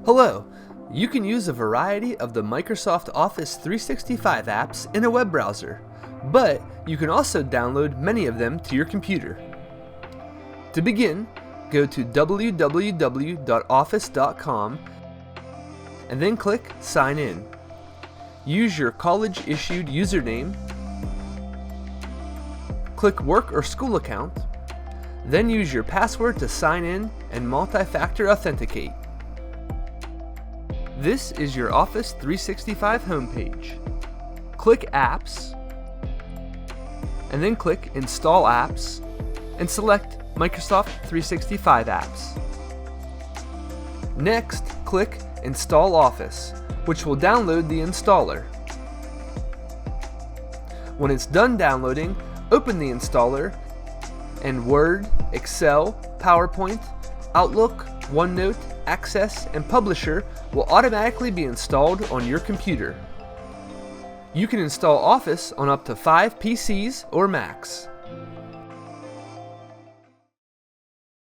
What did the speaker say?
Hello! You can use a variety of the Microsoft Office 365 apps in a web browser, but you can also download many of them to your computer. To begin, go to www.office.com and then click Sign In. Use your college-issued username, click Work or School Account, then use your password to sign in and multi-factor authenticate. This is your Office 365 homepage. Click Apps, and then click Install Apps, and select Microsoft 365 Apps. Next, click Install Office, which will download the installer. When it's done downloading, open the installer, and Word, Excel, PowerPoint, Outlook, OneNote, Access, and Publisher will automatically be installed on your computer. You can install Office on up to 5 PCs or Macs.